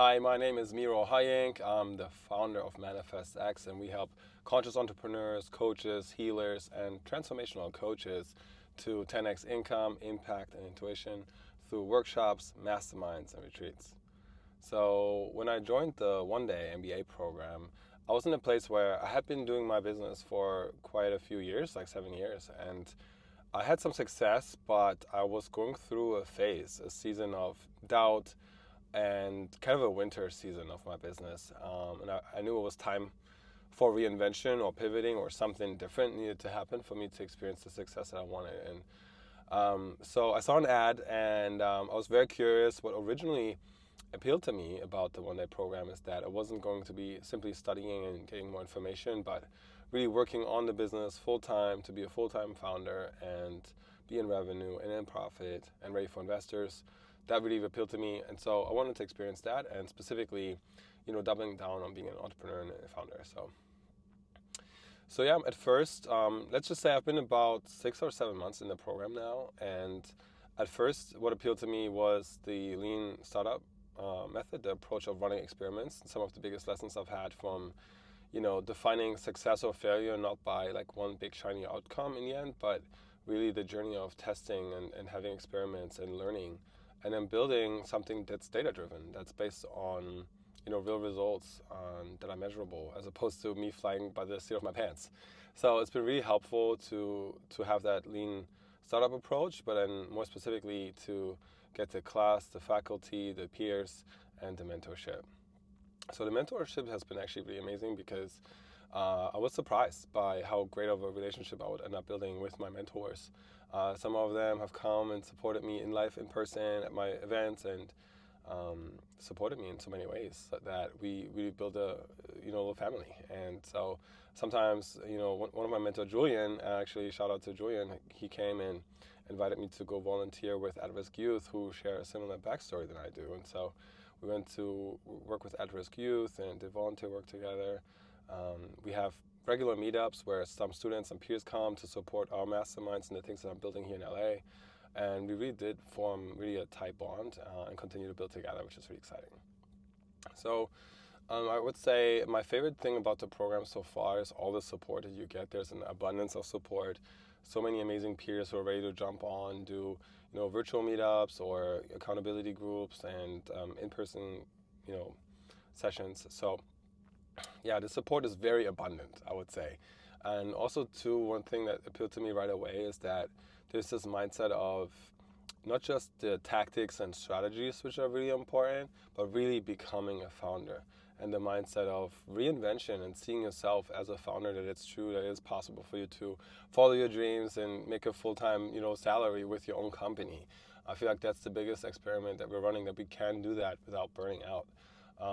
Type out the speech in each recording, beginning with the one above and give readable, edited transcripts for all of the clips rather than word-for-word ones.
Hi, my name is Miro Hayek. I'm the founder of ManifestX, and we help conscious entrepreneurs, coaches, healers, and transformational coaches to 10x income, impact, and intuition through workshops, masterminds, and retreats. So when I joined the Oneday MBA program, I was in a place where I had been doing my business for quite a few years, like 7 years, and I had some success, but I was going through a phase, a season of doubt, and kind of a winter season of my business. And I knew it was time for reinvention or pivoting, or something different needed to happen for me to experience the success that I wanted. And so I saw an ad, and I was very curious. What originally appealed to me about the One Day program is that it wasn't going to be simply studying and getting more information, but really working on the business full time to be a full-time founder and be in revenue and in profit and ready for investors. That really appealed to me, and so I wanted to experience that, and specifically, doubling down on being an entrepreneur and a founder. So yeah, at first, let's just say I've been about 6 or 7 months in the program now, and at first, what appealed to me was the lean startup method, the approach of running experiments. Some of the biggest lessons I've had from, defining success or failure not by like one big shiny outcome in the end, but really the journey of testing and having experiments and learning, and then building something that's data-driven, that's based on real results that are measurable, as opposed to me flying by the seat of my pants. So it's been really helpful to have that lean startup approach, but then more specifically to get the class, the faculty, the peers, and the mentorship. So the mentorship has been actually really amazing because I was surprised by how great of a relationship I would end up building with my mentors. Some of them have come and supported me in life, in person, at my events, and supported me in so many ways that we build a little family. And so sometimes one of my mentors, Julian, actually shout out to Julian, he came and invited me to go volunteer with at-risk youth who share a similar backstory than I do. And so we went to work with at-risk youth and did volunteer work together. We have regular meetups where some students and peers come to support our masterminds and the things that I'm building here in LA. And we really did form really a tight bond and continue to build together, which is really exciting. So I would say my favorite thing about the program so far is all the support that you get. There's an abundance of support. So many amazing peers who are ready to jump on, do virtual meetups or accountability groups and in-person sessions. So yeah, the support is very abundant, I would say. And also, too, one thing that appealed to me right away is that there's this mindset of not just the tactics and strategies, which are really important, but really becoming a founder. And the mindset of reinvention and seeing yourself as a founder, that it's true, that it is possible for you to follow your dreams and make a full-time salary with your own company. I feel like that's the biggest experiment that we're running, that we can do that without burning out.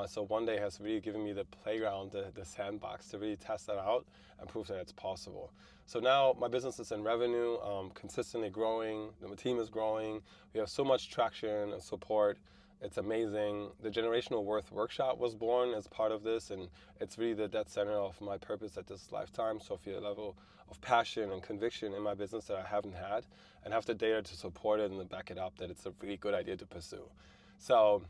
So One Day has really given me the playground, the sandbox to really test that out and prove that it's possible. So now my business is in revenue, consistently growing. The team is growing. We have so much traction and support. It's amazing. The Generational Worth Workshop was born as part of this, and it's really the dead center of my purpose at this lifetime. So I feel a level of passion and conviction in my business that I haven't had, and have the data to support it and to back it up that it's a really good idea to pursue. So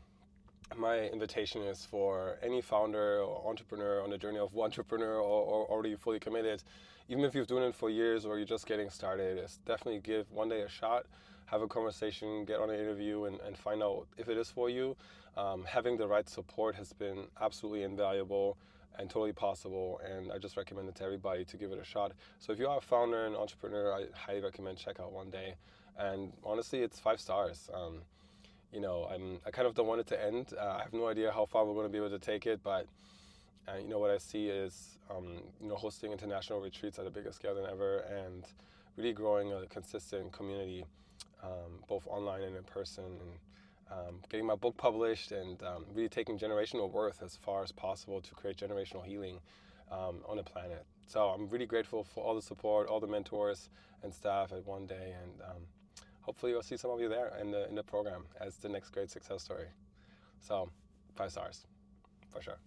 my invitation is for any founder or entrepreneur on the journey of entrepreneur or already fully committed, even if you've been doing it for years or you're just getting started, is definitely give One Day a shot, have a conversation, get on an interview, and find out if it is for you. Having the right support has been absolutely invaluable and totally possible, and I just recommend it to everybody to give it a shot. So if you are a founder and entrepreneur, I highly recommend check out One Day. And honestly, it's 5 stars. I kind of don't want it to end. I have no idea how far we're going to be able to take it, but what I see is hosting international retreats at a bigger scale than ever, and really growing a consistent community, both online and in person, and getting my book published, and really taking generational worth as far as possible to create generational healing on the planet. So I'm really grateful for all the support, all the mentors and staff at One Day, and hopefully you'll see some of you there in the program as the next great success story. So 5 stars, for sure.